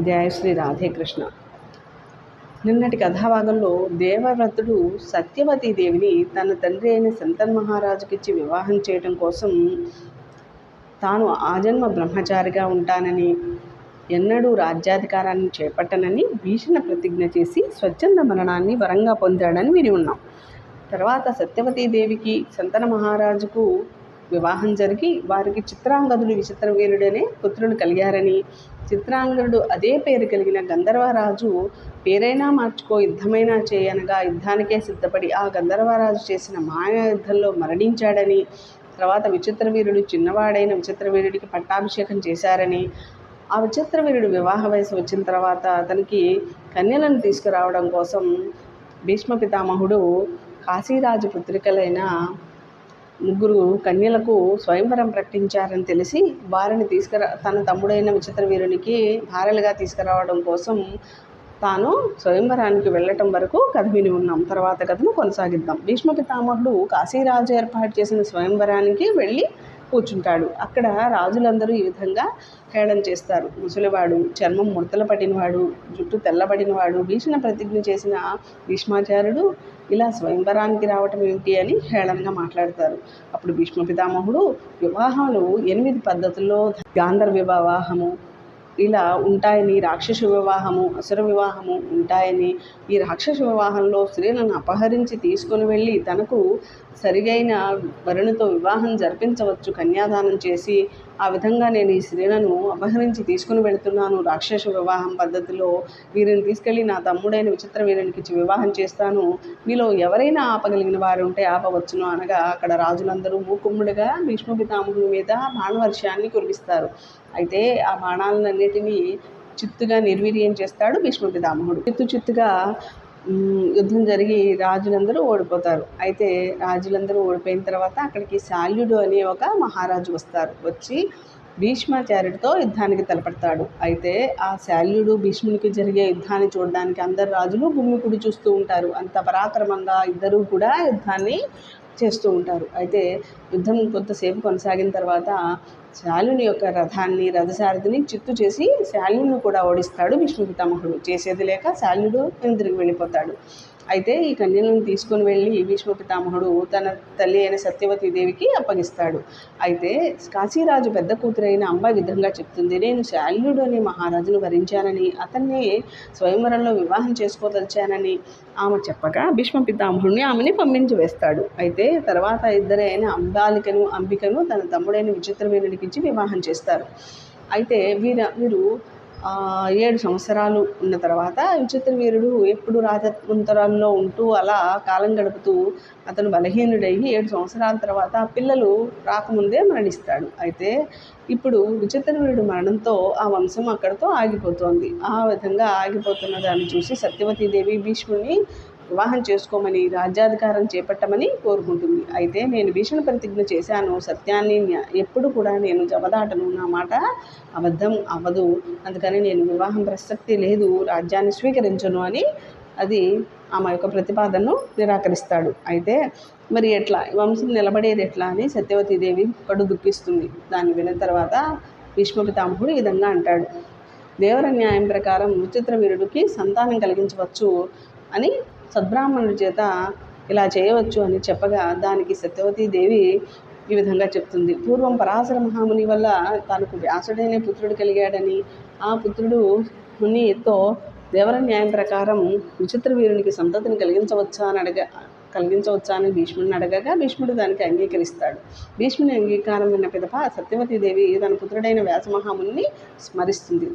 జయ శ్రీ రాధేకృష్ణ. నిన్నటి కథాభాగంలో దేవవ్రతుడు సత్యవతీ దేవిని తన తండ్రి అయిన శంతన్ మహారాజుకిచ్చి వివాహం చేయడం కోసం తాను ఆజన్మ బ్రహ్మచారిగా ఉంటానని, ఎన్నడూ రాజ్యాధికారాన్ని చేపట్టనని భీషణ ప్రతిజ్ఞ చేసి స్వచ్ఛంద మరణాన్ని వరంగా పొందాడని విని ఉన్నాం. తర్వాత సత్యవతీదేవికి శంతన మహారాజుకు వివాహం జరిగి వారికి చిత్రాంగదుడు విచిత్రవీరుడనే పుత్రుడు కలిగారని, చిత్రాంగదుడు అదే పేరు కలిగిన గంధర్వరాజు పేరైనా మార్చుకో యుద్ధమైనా చేయనగా యుద్ధానికే సిద్ధపడి ఆ గంధర్వరాజు చేసిన మాయా యుద్ధంలో మరణించాడని, తర్వాత విచిత్రవీరుడు చిన్నవాడైన విచిత్రవీరుడికి పట్టాభిషేకం చేశారని, ఆ విచిత్రవీరుడు వివాహ వయసు వచ్చిన తర్వాత అతనికి కన్యలను తీసుకురావడం కోసం భీష్మ పితామహుడు కాశీరాజు పుత్రికలైన 3 కన్యలకు స్వయంవరం ప్రకటించారని తెలిసి వారిని తన తమ్ముడైన విచిత్రవీరునికి భార్యలుగా తీసుకురావడం కోసం తాను స్వయంవరానికి వెళ్ళటం వరకు కథ విని ఉన్నాం. తర్వాత కథను కొనసాగిద్దాం. భీష్మ పితామహుడు కాశీరాజు ఏర్పాటు చేసిన స్వయంవరానికి వెళ్ళి కూర్చుంటాడు. అక్కడ రాజులందరూ ఈ విధంగా హేళన చేస్తారు. ముసలివాడు, చర్మం ముడతలు పట్టినవాడు, జుట్టు తెల్లబడినవాడు, భీషణ ప్రతిజ్ఞ చేసిన భీష్మాచార్యుడు ఇలా స్వయంవరానికి రావటం ఏమిటి అని హేళనగా మాట్లాడతారు. అప్పుడు భీష్మ పితామహుడు వివాహాలు 8 పద్ధతుల్లో గాంధర్వ వివాహము ఇలా ఉంటాయని, రాక్షస వివాహము, అసుర వివాహము ఉంటాయని, ఈ రాక్షస వివాహంలో స్త్రీలను అపహరించి తీసుకొని వెళ్ళి తనకు సరిగైన వరునితో వివాహం జరిపించవచ్చు కన్యాదానం చేసి, ఆ విధంగా నేను ఈ స్త్రీలను అపహరించి తీసుకుని వెళుతున్నాను రాక్షస వివాహం పద్ధతిలో, వీరిని తీసుకెళ్ళి నా తమ్ముడైన విచిత్ర వీరునికి ఇచ్చి వివాహం చేస్తాను, మీలో ఎవరైనా ఆపగలిగిన వారు ఉంటే ఆపవచ్చును అనగా అక్కడ రాజులందరూ మూకుమ్ముడిగా భీష్మ పితామహుడి మీద బాణవర్షాన్ని కురిపిస్తారు. అయితే ఆ బాణాలన్నిటినీ చిత్తుగా నిర్వీర్యం చేస్తాడు భీష్మ పితామహుడు. చిత్తుగా యుద్ధం జరిగి రాజులందరూ ఓడిపోతారు. అయితే రాజులందరూ ఓడిపోయిన తర్వాత అక్కడికి శాల్యుడు అనే ఒక మహారాజు వస్తారు. వచ్చి భీష్మాచార్యుడితో యుద్ధానికి తలపడతాడు. అయితే ఆ శాల్యుడు భీష్మునికి జరిగే యుద్ధాన్ని చూడడానికి అందరు రాజులు గుమ్మికుడి చూస్తూ ఉంటారు. అంత పరాక్రమంగా ఇద్దరూ కూడా యుద్ధాన్ని చేస్తూ ఉంటారు. అయితే యుద్ధం కొంతసేపు కొనసాగిన తర్వాత శాల్యుని యొక్క రథాన్ని, రథసారథిని చిత్తు చేసి శాల్యుని కూడా ఓడిస్తాడు భీష్మ పితామహుడు. చేసేది లేక శాల్యుడు వెనుదిరిగి వెళ్ళిపోతాడు. అయితే ఈ కన్యలను తీసుకొని వెళ్ళి భీష్మ పితామహుడు తన తల్లి అయిన సత్యవతీదేవికి అప్పగిస్తాడు. అయితే కాశీరాజు పెద్ద కూతురైన అంబ విధంగా చెప్తుంది, నేను శాల్యుడు అనే మహారాజును వరించానని, అతన్ని స్వయంవరంలో వివాహం చేసుకోదలిచానని ఆమె చెప్పగా భీష్మ పితామహుడిని ఆమెని పంపించి వేస్తాడు. అయితే తర్వాత ఇద్దరైన అంబికను తన తమ్ముడైన విచిత్రవీరుడికి ఇచ్చి వివాహం చేస్తారు. అయితే వీరు 7 సంవత్సరాలు ఉన్న తర్వాత విచిత్రవీరుడు ఎప్పుడు రాజమంతరాల్లో ఉంటూ అలా కాలం గడుపుతూ అతను బలహీనుడయ్యి 7 సంవత్సరాల తర్వాత పిల్లలు రాకముందే మరణిస్తాడు. అయితే ఇప్పుడు విచిత్రవీరుడు మరణంతో ఆ వంశం అక్కడితో ఆగిపోతోంది. ఆ విధంగా ఆగిపోతున్న దాన్ని చూసి సత్యవతీదేవి భీష్ముడిని వివాహం చేసుకోమని, రాజ్యాధికారం చేపట్టమని కోరుకుంటుంది. అయితే నేను భీషణ ప్రతిజ్ఞ చేశాను, సత్యాన్ని ఎప్పుడు కూడా నేను జవదాటను, నా మాట అబద్ధం అవ్వదు, అందుకని నేను వివాహం ప్రసక్తి లేదు, రాజ్యాన్ని స్వీకరించను అని అది ఆమె యొక్క ప్రతిపాదనను నిరాకరిస్తాడు. అయితే మరి ఎట్లా వంశం నిలబడేది ఎట్లా అని సత్యవతీదేవి కడు దుఃఖిస్తుంది. దాన్ని విన్న తర్వాత భీష్మ పితామహుడు ఈ విధంగా అంటాడు, దేవర న్యాయం ప్రకారం విచిత్రవీరుడికి సంతానం కలిగించవచ్చు అని సద్బ్రాహ్మణుడి చేత ఇలా చేయవచ్చు అని చెప్పగా దానికి సత్యవతీదేవి ఈ విధంగా చెప్తుంది, పూర్వం పరాశర మహాముని వల్ల తనకు వ్యాసుడైన పుత్రుడు కలిగాడని, ఆ పుత్రుడు మునితో దేవర న్యాయం ప్రకారం విచిత్రవీరునికి సంతతిని కలిగించవచ్చా అని భీష్ముడిని అడగగా భీష్ముడు దానికి అంగీకరిస్తాడు. భీష్ముని అంగీకారం విన్న పిదప సత్యవతీదేవి తన పుత్రుడైన వ్యాసమహాముని స్మరిస్తుంది.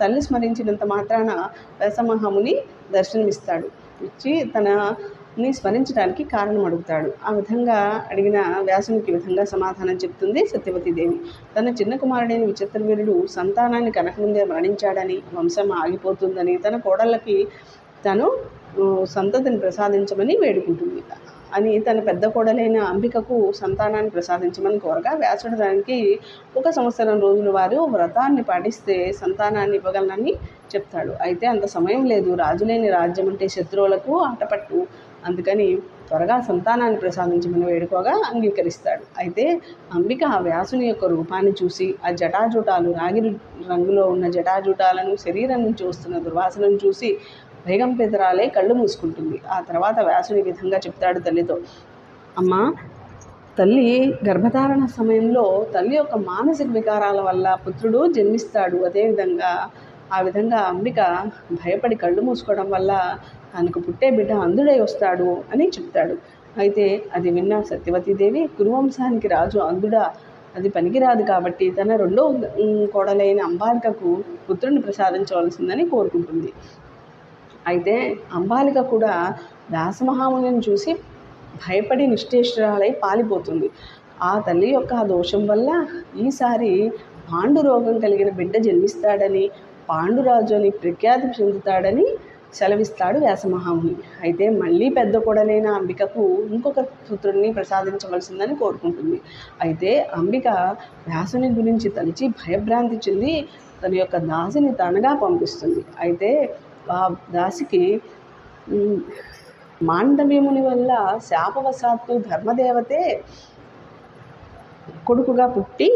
తల్లి స్మరించినంత మాత్రాన వ్యాసమహాముని దర్శనమిస్తాడు. ఇచ్చి తనని స్మరించడానికి కారణం అడుగుతాడు. ఆ విధంగా అడిగిన వ్యాసునికి విధంగా సమాధానం చెప్తుంది సత్యవతీదేవి. తన చిన్న కుమారుడైన విచిత్రవీరుడు సంతానాన్ని కనకముందే మరణించాడని, వంశం ఆగిపోతుందని, తన కోడళ్ళకి తను సంతతిని ప్రసాదించమని వేడుకుంటుంది అని తన పెద్ద కోడలైన అంబికకు సంతానాన్ని ప్రసాదించమని కోరగా వ్యాసుడు దానికి 1 సంవత్సరం రోజులు వారు వ్రతాన్ని పాటిస్తే సంతానాన్ని ఇవ్వగలనని చెప్తాడు. అయితే అంత సమయం లేదు, రాజులేని రాజ్యం అంటే శత్రువులకు ఆటపట్టు, అందుకని త్వరగా సంతానాన్ని ప్రసాదించమని వేడుకోగా అంగీకరిస్తాడు. అయితే అంబిక ఆ వ్యాసుని యొక్క రూపాన్ని చూసి ఆ జటాజూటాలు రాగి రంగులో ఉన్న జటాజూటాలను, శరీరం నుంచి వస్తున్న దుర్వాసనను చూసి వేగంపెదరాలే కళ్ళు మూసుకుంటుంది. ఆ తర్వాత వ్యాసుని విధంగా చెప్తాడు తల్లితో, అమ్మా, తల్లి గర్భధారణ సమయంలో తల్లి యొక్క మానసిక వికారాల వల్ల పుత్రుడు జన్మిస్తాడు. అదేవిధంగా ఆ విధంగా అంబిక భయపడి కళ్ళు మూసుకోవడం వల్ల తనకు పుట్టే బిడ్డ అంధుడై వస్తాడు అని చెప్తాడు. అయితే అది విన్న సత్యవతీదేవి, కురువంశానికి రాజు అంధుడా, అది పనికిరాదు కాబట్టి తన 2వ కోడలైన అంబాలికకు పుత్రుని ప్రసాదించవలసిందని కోరుకుంటుంది. అయితే అంబాలిక కూడా వ్యాసమహామునిని చూసి భయపడి నిశ్చేష్టురాలై పాలిపోతుంది. ఆ తల్లి యొక్క దోషం వల్ల ఈసారి పాండు రోగం కలిగిన బిడ్డ జన్మిస్తాడని, పాండురాజు అని ప్రఖ్యాతి చెందుతాడని సెలవిస్తాడు వ్యాసమహాముని. అయితే మళ్ళీ పెద్ద కోడలైన అంబికకు ఇంకొక పుత్రుడిని ప్రసాదించవలసిందని కోరుకుంటుంది. అయితే అంబిక వ్యాసుని గురించి తలిచి భయభ్రాంతి చెంది తన యొక్క దాసిని తనగా పంపిస్తుంది. అయితే ఆ దాసికి మాండవ్యముని వల్ల శాపవశాత్తు ధర్మదేవతే కొడుకుగా పుట్టి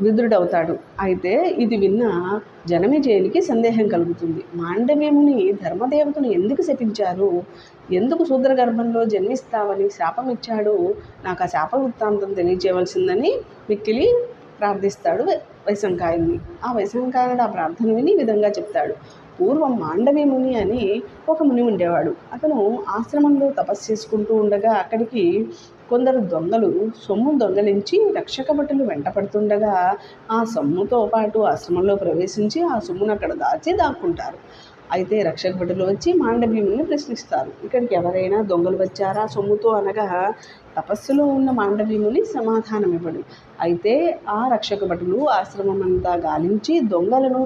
విదురుడవుతాడు. అయితే ఇది విన్న జనమేజయునికి సందేహం కలుగుతుంది. మాండవ్యముని ధర్మదేవతను ఎందుకు శపించారు, ఎందుకు శూద్ర గర్భంలో జన్మిస్తావని శాపం ఇచ్చాడు, నాకు ఆ శాప వృత్తాంతం తెలియజేయవలసిందని మిక్కిలి ప్రార్థిస్తాడు వైశంకాయుని. ఆ వైశంకాయుడు ఆ ప్రార్థన విని ఈ విధంగా చెప్తాడు. పూర్వం మాండవి ముని అని ఒక ముని ఉండేవాడు. అతను ఆశ్రమంలో తపస్సు చేసుకుంటూ ఉండగా అక్కడికి కొందరు దొంగలు సొమ్ము దొంగలించి రక్షక భటులు వెంటపడుతుండగా ఆ సొమ్ముతో పాటు ఆశ్రమంలో ప్రవేశించి ఆ సొమ్మును అక్కడ దాక్కుంటారు. అయితే రక్షక భటులు వచ్చి మాండవ్యముని ప్రశ్నిస్తారు. ఇక్కడికి ఎవరైనా దొంగలు వచ్చారా సొమ్ముతో అనగా తపస్సులో ఉన్న మాండవ్యముని సమాధానం ఇవ్వడు. అయితే ఆ రక్షక భటులు ఆశ్రమం అంతా గాలించి దొంగలు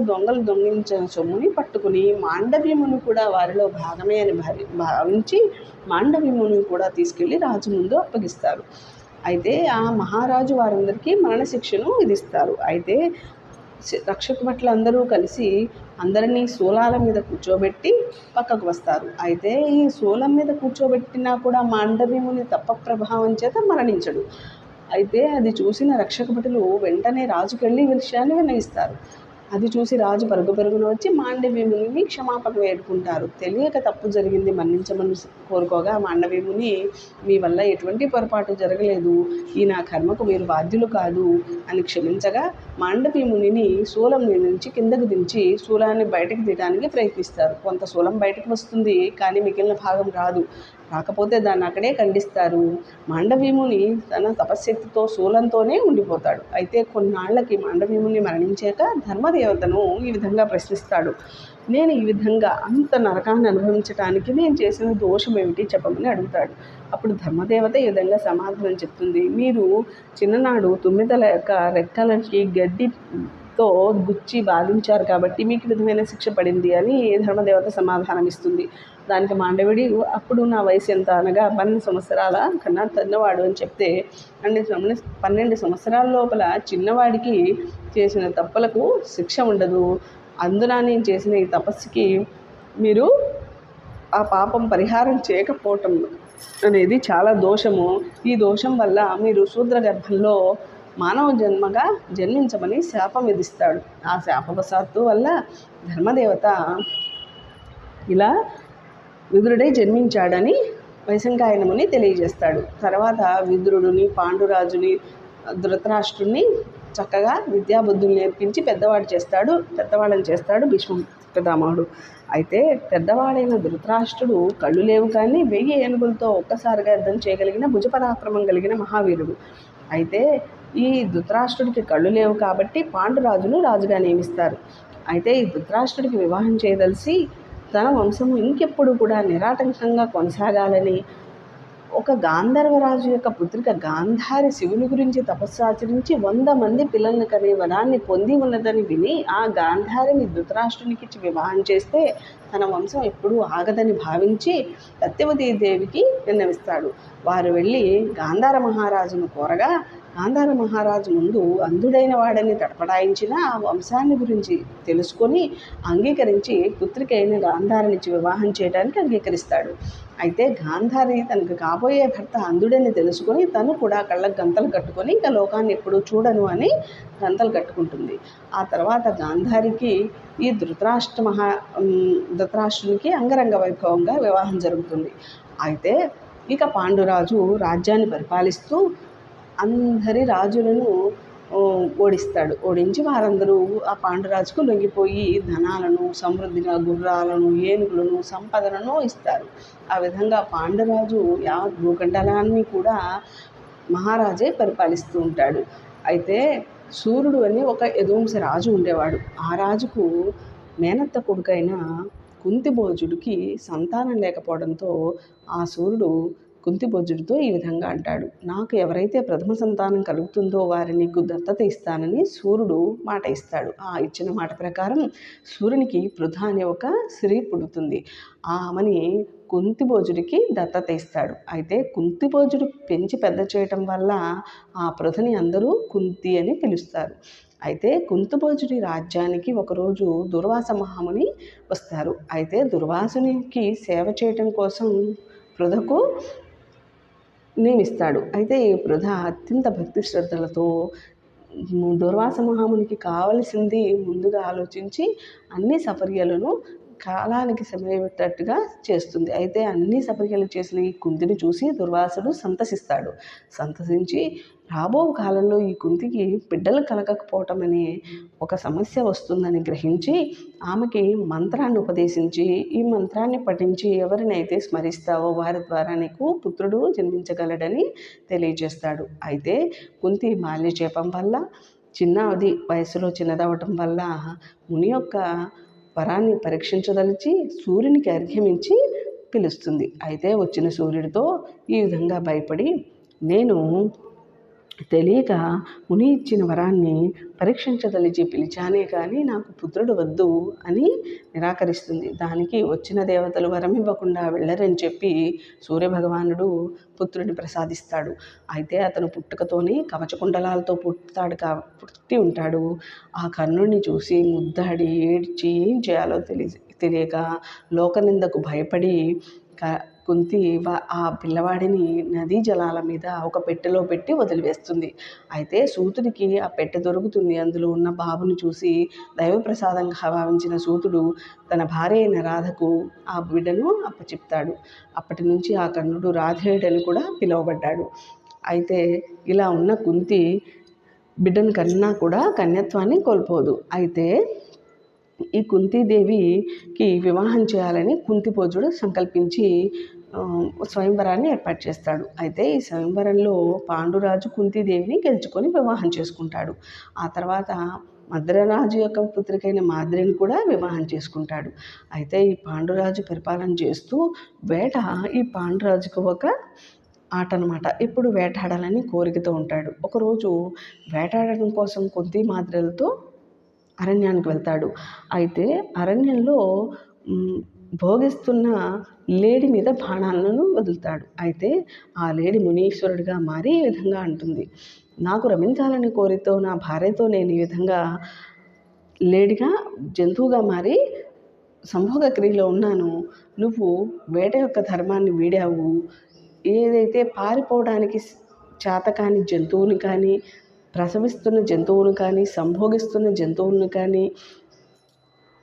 దొంగిలించిన సొమ్ముని పట్టుకుని మాండవ్యముని కూడా వారిలో భాగమే అని భావించి మాండవ్యముని కూడా తీసుకెళ్లి రాజు ముందు అప్పగిస్తారు. అయితే ఆ మహారాజు వారందరికీ మరణశిక్షను విధిస్తారు. అయితే రక్షక భటులు అందరూ కలిసి అందరినీ శూలాల మీద కూర్చోబెట్టి పక్కకు వస్తారు. అయితే ఈ శూలం మీద కూర్చోబెట్టినా కూడా మాండవ్యముని తప్ప ప్రభావం చేత మరణించడు. అయితే అది చూసిన రక్షక భటులు వెంటనే రాజుకెళ్ళి ఈ విషయాన్ని విన్నవిస్తారు. అది చూసి రాజు పరుగున వచ్చి మాండవ్యముని క్షమాపణ వేడుకుంటారు. తెలియక తప్పు జరిగింది, మన్నించమని కోరుకోగా మాండవ్యముని, మీ వల్ల ఎటువంటి పొరపాటు జరగలేదు, ఈ నా కర్మకు మీరు బాధ్యులు కాదు అని క్షమించగా మాండవ్యమునిని శూలం నుంచి కిందకు దించి శూలాన్ని బయటకు తీయడానికి ప్రయత్నిస్తారు. కొంత శూలం బయటకు వస్తుంది, కానీ మిగిలిన భాగం రాదు. రాకపోతే దాన్ని అక్కడే ఖండిస్తారు. మాండవ్యముని తన తపశ్శక్తితో శూలంతోనే ఉండిపోతాడు. అయితే కొన్నాళ్లకి మాండవ్యముని మరణించాక ధర్మదేవతను ఈ విధంగా ప్రశ్నిస్తాడు. నేను ఈ విధంగా అంత నరకాన్ని అనుభవించడానికి నేను చేసిన దోషం ఏమిటి చెప్పమని అడుగుతాడు. అప్పుడు ధర్మదేవత ఈ విధంగా సమాధానం చెప్తుంది. మీరు చిన్ననాడు తుమ్మిదల యొక్క రెక్కలకి గడ్డితో గుచ్చి బాధించారు కాబట్టి మీకు విధమైన శిక్ష పడింది అని ధర్మదేవత సమాధానం ఇస్తుంది. దానికి మాండవుడి, అప్పుడు నా వయసు ఎంత అనగా 12 సంవత్సరాల కన్నా చిన్నవాడు అని చెప్తే 12 సంవత్సరాల లోపల చిన్నవాడికి చేసిన తప్పులకు శిక్ష ఉండదు, అందున నేను చేసిన ఈ తపస్సుకి మీరు ఆ పాపం పరిహారం చేయకపోవటం అనేది చాలా దోషము. ఈ దోషం వల్ల మీరు శూద్ర గర్భంలో మానవ జన్మగా జన్మించమని శాపం విధిస్తాడు. ఆ శాపవశాత్తు వల్ల ధర్మదేవత ఇలా విదురుడై జన్మించాడని వైశంకాయనముని తెలియజేస్తాడు. తర్వాత విదురుడిని, పాండురాజుని, ధృతరాష్ట్రుని చక్కగా విద్యాబుద్ధులు నేర్పించి పెద్దవాళ్ళని చేస్తాడు భీష్మ పితామహుడు. అయితే పెద్దవాడైన ధృతరాష్ట్రుడు కళ్ళు లేవు కానీ 1000 ఏనుగులతో ఒక్కసారిగా యుద్ధం చేయగలిగిన భుజపరాక్రమం కలిగిన మహావీరుడు. అయితే ఈ ధృతరాష్ట్రుడికి కళ్ళు లేవు కాబట్టి పాండురాజును రాజుగా నియమిస్తారు. అయితే ఈ ధృతరాష్ట్రుడికి వివాహం చేయదలిసి తన వంశము ఇంకెప్పుడు కూడా నిరాటంకంగా కొనసాగాలని ఒక గాంధర్వరాజు యొక్క పుత్రిక గాంధారి శివుని గురించి తపస్సు ఆచరించి 100 మంది పిల్లల్ని కనే వరాన్ని పొంది ఉన్నదని విని ఆ గాంధారిని ధృతరాష్ట్రునికిచ్చి వివాహం చేస్తే తన వంశం ఎప్పుడూ ఆగదని భావించి సత్యవతీ దేవికి విన్నవిస్తాడు. వారు వెళ్ళి గాంధార మహారాజును కోరగా గాంధార మహారాజు ముందు అంధుడైన వాడని తడపడాయించిన ఆ వంశాన్ని గురించి తెలుసుకొని అంగీకరించి పుత్రిక అయిన గాంధారినిచ్చి వివాహం చేయడానికి అంగీకరిస్తాడు. అయితే గాంధారి తనకు కాబోయే భర్త అంధుడని తెలుసుకొని తను కూడా కళ్ళకు గంతలు కట్టుకొని ఇంకా లోకాన్ని ఎప్పుడూ చూడను అని గంతలు కట్టుకుంటుంది. ఆ తర్వాత గాంధారికి ఈ ధృతరాష్ట్రునికి అంగరంగ వైభవంగా వివాహం జరుగుతుంది. అయితే ఇక పాండురాజు రాజ్యాన్ని పరిపాలిస్తూ అందరి రాజులను ఓడిస్తాడు. ఓడించి వారందరూ ఆ పాండురాజుకు లొంగిపోయి ధనాలను, సమృద్ధిగా గుర్రాలను, ఏనుగులను, సంపదలను ఇస్తారు. ఆ విధంగా పాండురాజు యావత్ భూఖండలాన్ని కూడా మహారాజే పరిపాలిస్తూ ఉంటాడు. అయితే సూర్యుడు అని ఒక యదువంశ రాజు ఉండేవాడు. ఆ రాజుకు మేనత్త కొడుకైన కుంతిభోజుడికి సంతానం లేకపోవడంతో ఆ సూర్యుడు కుంతిభోజుడితో ఈ విధంగా అంటాడు, నాకు ఎవరైతే ప్రథమ సంతానం కలుగుతుందో వారిని నీకు దత్తత ఇస్తానని సూర్యుడు మాట ఇస్తాడు. ఆ ఇచ్చిన మాట ప్రకారం సూర్యునికి పృథ అనే ఒక స్త్రీ పుడుతుంది. ఆమెని కుంతిభోజుడికి దత్తత ఇస్తాడు. అయితే కుంతిభోజుడు పెంచి పెద్ద చేయటం వల్ల ఆ పృథని అందరూ కుంతి అని పిలుస్తారు. అయితే కుంతిభోజుడి రాజ్యానికి ఒకరోజు దుర్వాస మహాముని వస్తారు. అయితే దుర్వాసునికి సేవ చేయటం కోసం పృథకు నియమిస్తాడు. అయితే ఈ పృథ అత్యంత భక్తి శ్రద్ధలతో దుర్వాస మహామునికి కావలసింది ముందుగా ఆలోచించి అన్ని సపర్యలను కాలానికి సమయట్టట్టుగా చేస్తుంది. అయితే అన్ని సపర్యలు చేసిన ఈ కుంతిని చూసి దుర్వాసుడు సంతసిస్తాడు. సంతసించి రాబో కాలంలో ఈ కుంతికి బిడ్డలు కలగకపోవటం అనే ఒక సమస్య వస్తుందని గ్రహించి ఆమెకి మంత్రాన్ని ఉపదేశించి ఈ మంత్రాన్ని పఠించి ఎవరినైతే స్మరిస్తావో వారి ద్వారా నీకు పుత్రుడు జన్మించగలడని తెలియజేస్తాడు. అయితే కుంతి బాల్యచేపం వల్ల చిన్నది వయసులో చిన్నదవటం వల్ల ముని యొక్క వరాన్ని పరీక్షించదలిచి సూర్యునికి అర్ఘ్యమించి పిలుస్తుంది. అయితే వచ్చిన సూర్యుడితో ఈ విధంగా భయపడి నేను తెలియక ముని ఇచ్చిన వరాన్ని పరీక్షించదలిచి పిలిచానే కానీ నాకు పుత్రుడు వద్దు అని నిరాకరిస్తుంది. దానికి వచ్చిన దేవతలు వరం ఇవ్వకుండా వెళ్ళరని చెప్పి సూర్యభగవానుడు పుత్రుడిని ప్రసాదిస్తాడు. అయితే అతను పుట్టుకతోనే కవచకుండలాలతో పుట్టి ఉంటాడు. ఆ కర్ణుడిని చూసి ముద్దాడి ఏడ్చి ఏం చేయాలో తెలియక లోకనిందకు భయపడి కుంతి ఆ పిల్లవాడిని నదీ జలాల మీద ఒక పెట్టెలో పెట్టి వదిలివేస్తుంది. అయితే సూతుడికి ఆ పెట్టె దొరుకుతుంది. అందులో ఉన్న బాబుని చూసి దైవప్రసాదంగా భావించిన సూతుడు తన భార్య అయిన రాధకు ఆ బిడ్డను అప్పచెప్తాడు. అప్పటి నుంచి ఆ కర్ణుడు రాధేయుడని కూడా పిలువబడ్డాడు. అయితే ఇలా ఉన్న కుంతి బిడ్డను కన్నా కూడా కన్యత్వాన్ని కోల్పోదు. అయితే ఈ కుంతీదేవికి వివాహం చేయాలని కుంతిభోజుడు సంకల్పించి స్వయంవరాన్ని ఏర్పాటు చేస్తాడు. అయితే ఈ స్వయంవరంలో పాండురాజు కుంతీదేవిని గెలుచుకొని వివాహం చేసుకుంటాడు. ఆ తర్వాత మద్రరాజు యొక్క పుత్రికైన మాద్రిని కూడా వివాహం చేసుకుంటాడు. అయితే ఈ పాండురాజు పరిపాలన చేస్తూ వేట ఈ పాండురాజుకు ఒక ఆట అనమాట. ఎప్పుడు వేటాడాలని కోరికతో ఉంటాడు. ఒకరోజు వేటాడడం కోసం కుంతి మాద్రలతో అరణ్యానికి వెళ్తాడు. అయితే అరణ్యంలో భోగిస్తున్న లేడి మీద బాణాలను వదులుతాడు. అయితే ఆ లేడి మునీశ్వరుడిగా మారి ఈ విధంగా అంటుంది, నాకు రమించాలని కోరితో నా భార్యతో నేను ఈ విధంగా లేడిగా జంతువుగా మారి సంభోగ క్రియలో ఉన్నాను. నువ్వు వేట యొక్క ధర్మాన్ని వీడావు. ఏదైతే పారిపోవడానికి చేతకాని జంతువుని కానీ, ప్రసవిస్తున్న జంతువును కానీ, సంభోగిస్తున్న జంతువులను కానీ,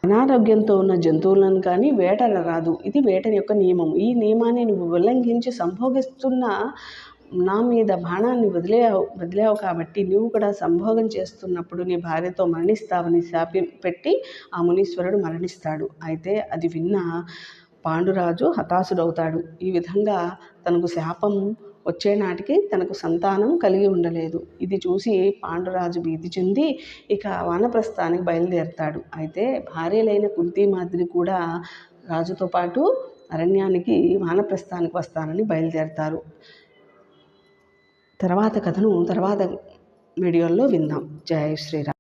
అనారోగ్యంతో ఉన్న జంతువులను కానీ వేటాడరాదు. ఇది వేట యొక్క నియమం. ఈ నియమాన్ని నువ్వు ఉల్లంఘించి సంభోగిస్తున్న నా మీద బాణాన్ని వదిలేవు కాబట్టి నువ్వు కూడా సంభోగం చేస్తున్నప్పుడు నీ భార్యతో మరణిస్తావని శాపి పెట్టి ఆ మునీశ్వరుడు మరణిస్తాడు. అయితే అది విన్న పాండురాజు హతాశుడవుతాడు. ఈ విధంగా తనకు శాపం వచ్చే నాటికి తనకు సంతానం కలిగి ఉండలేదు. ఇది చూసి పాండురాజు భీతి చెంది ఇక వానప్రస్థానికి బయలుదేరతాడు. అయితే భార్యలైన కుంతిమాద్రి కూడా రాజుతో పాటు అరణ్యానికి వానప్రస్థానికి వస్తానని బయలుదేరతారు. తర్వాత కథను తర్వాత వీడియోల్లో విందాం. జై శ్రీరామ్.